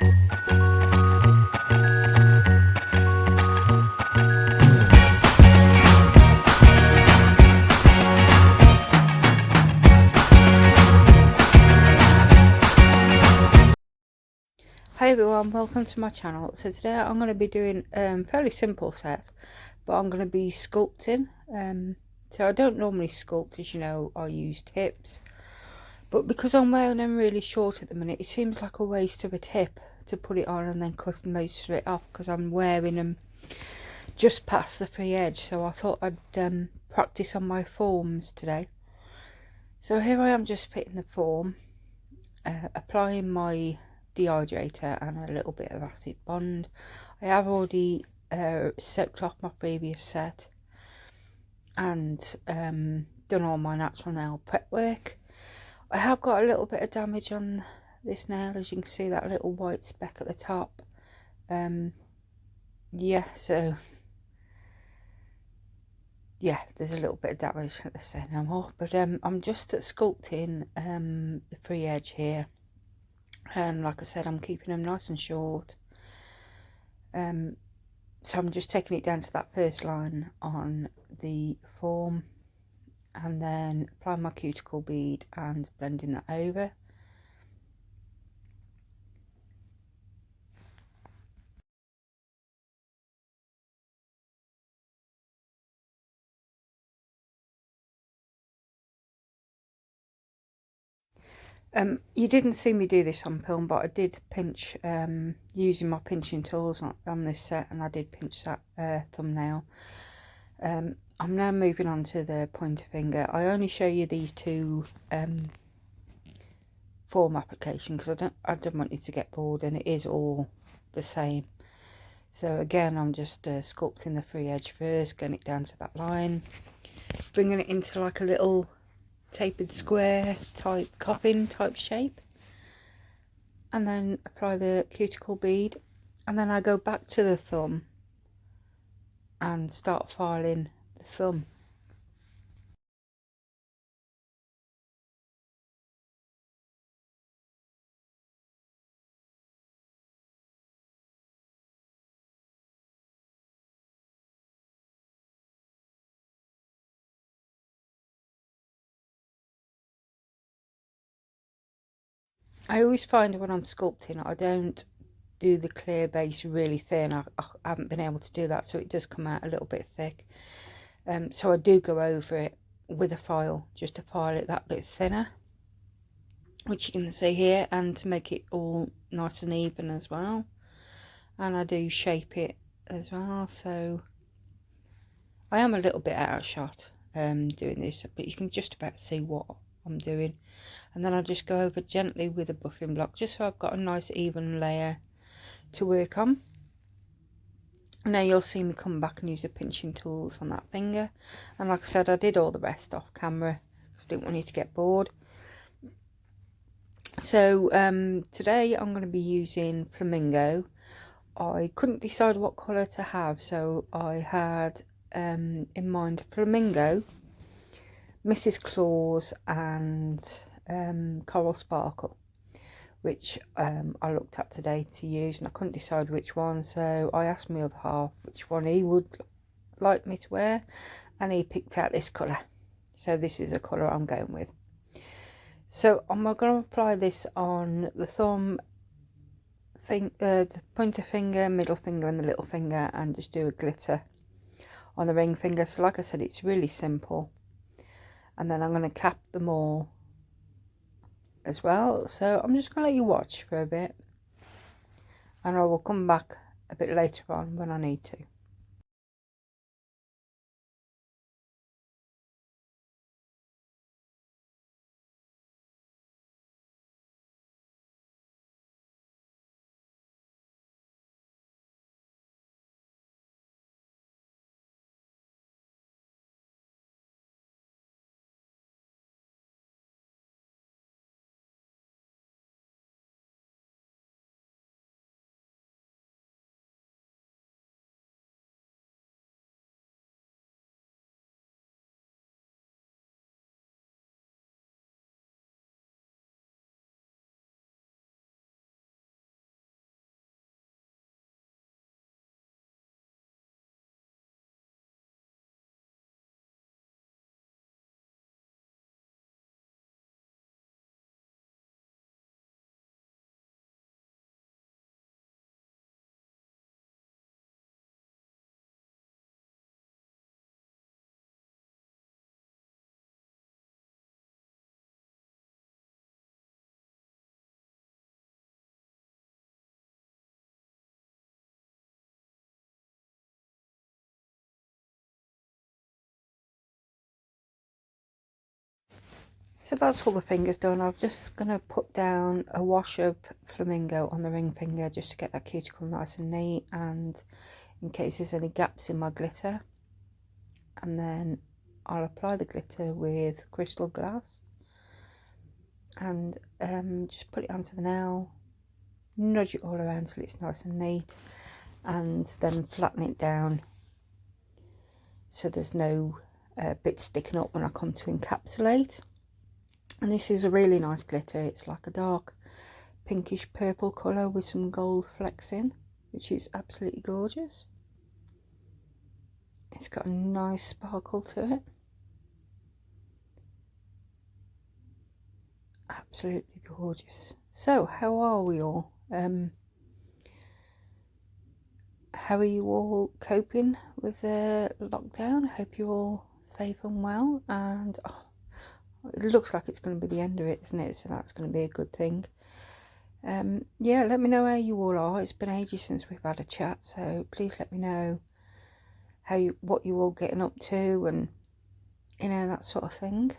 Hi everyone, welcome to my channel. So today I'm going to be doing a fairly simple set, but I'm going to be sculpting. So I don't normally sculpt, as you know, I use tips, but because I'm wearing them really short at the minute, it seems like a waste of a tip to put it on and then cut most of it off, because I'm wearing them just past the free edge. So I thought I'd practice on my forms today. So here I am, just fitting the form, applying my dehydrator and a little bit of acid bond. I have already soaked off my previous set and done all my natural nail prep work. I have got a little bit of damage on this nail, as you can see, that little white speck at the top. Yeah, so yeah, there's a little bit of damage, let's say no more, but I'm just sculpting the free edge here. And like I said, I'm keeping them nice and short. So I'm just taking it down to that first line on the form, and then applying my cuticle bead and blending that over. You didn't see me do this on film, but I did pinch using my pinching tools on this set, and I did pinch that thumbnail. I'm now moving on to the pointer finger. I only show you these two form application because I don't want you to get bored, and it is all the same. So again, I'm just sculpting the free edge first, getting it down to that line, bringing it into like a little tapered square type coffin type shape, and then apply the cuticle bead, and then I go back to the thumb and start filing the thumb. I always find when I'm sculpting, I don't do the clear base really thin. I haven't been able to do that, so it does come out a little bit thick. So I do go over it with a file just to file it that bit thinner, which you can see here, and to make it all nice and even as well. And I do shape it as well, so I am a little bit out of shot doing this, but you can just about see what I'm doing. And then I just go over gently with a buffing block, just so I've got a nice even layer to work on. And now you'll see me come back and use the pinching tools on that finger. And like I said, I did all the rest off camera because I didn't want you to get bored. So today I'm going to be using flamingo. I couldn't decide what colour to have, so I had in mind flamingo, Mrs. Claus, and coral sparkle, which I looked at today to use, and I couldn't decide which one, so I asked my other half which one he would like me to wear, and he picked out this colour. So this is a colour I'm going with. So I'm going to apply this on the thumb, the pointer finger, middle finger and the little finger, and just do a glitter on the ring finger. So like I said, it's really simple. And then I'm going to cap them all as well. So I'm just going to let you watch for a bit, and I will come back a bit later on when I need to. So that's all the fingers done. I'm just going to put down a wash of flamingo on the ring finger just to get that cuticle nice and neat, and in case there's any gaps in my glitter. And then I'll apply the glitter with crystal glass and just put it onto the nail, nudge it all around till it's nice and neat, and then flatten it down so there's no bits sticking up when I come to encapsulate. And this is a really nice glitter. It's like a dark pinkish purple colour with some gold flecks in, which is absolutely gorgeous. It's got a nice sparkle to it. Absolutely gorgeous. So how are we all? How are you all coping with the lockdown? I hope you're all safe and well, and it looks like it's going to be the end of it, isn't it? So that's going to be a good thing. Yeah, let me know how you all are. It's been ages since we've had a chat, so please let me know what you all getting up to, and you know, that sort of thing.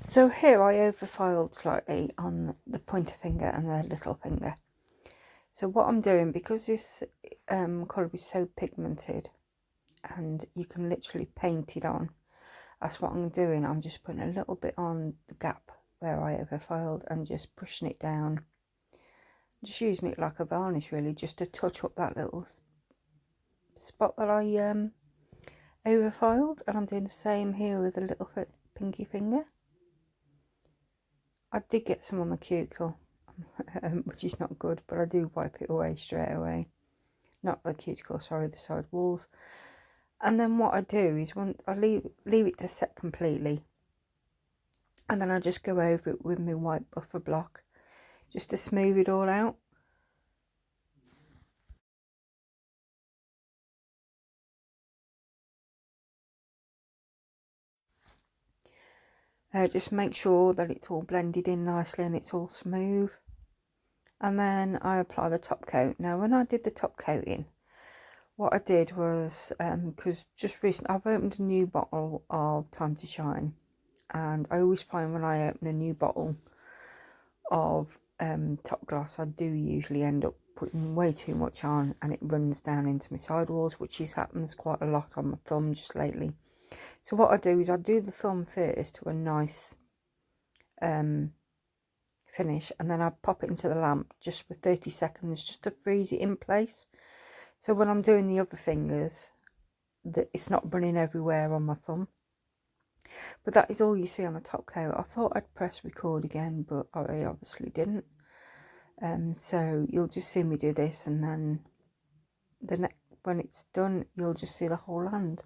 So here I overfiled slightly on the pointer finger and the little finger. So what I'm doing, because this colour is so pigmented and you can literally paint it on, that's what I'm doing. I'm just putting a little bit on the gap where I overfiled and just pushing it down, just using it like a varnish really, just to touch up that little spot that I overfiled. And I'm doing the same here with the little pinky finger. I did get some on the cuticle, which is not good, but I do wipe it away straight away. Not the cuticle, sorry, the side walls. And then what I do is, when I leave it to set completely, and then I just go over it with my white buffer block, just to smooth it all out. Just make sure that it's all blended in nicely and it's all smooth. And then I apply the top coat. Now when I did the top coating, what I did was, because just recently I've opened a new bottle of Time to Shine, and I always find when I open a new bottle of top gloss, I do usually end up putting way too much on and it runs down into my sidewalls, which happens quite a lot on my thumb just lately. So what I do is I do the thumb first to a nice finish, and then I pop it into the lamp just for 30 seconds just to freeze it in place. So when I'm doing the other fingers, that it's not running everywhere on my thumb. But that is all you see on the top coat. I thought I'd press record again, but I obviously didn't. So you'll just see me do this, and then when it's done, you'll just see the whole hand.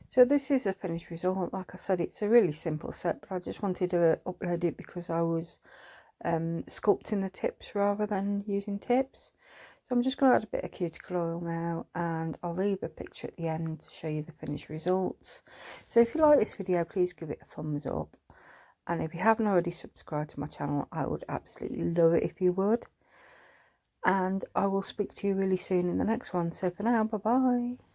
So this is a finished result. Like I said, it's a really simple set, but I just wanted to upload it because I was sculpting the tips rather than using tips. So I'm just going to add a bit of cuticle oil now, and I'll leave a picture at the end to show you the finished results. So if you like this video, please give it a thumbs up, and if you haven't already subscribed to my channel, I would absolutely love it if you would. And I will speak to you really soon in the next one. So for now, bye bye.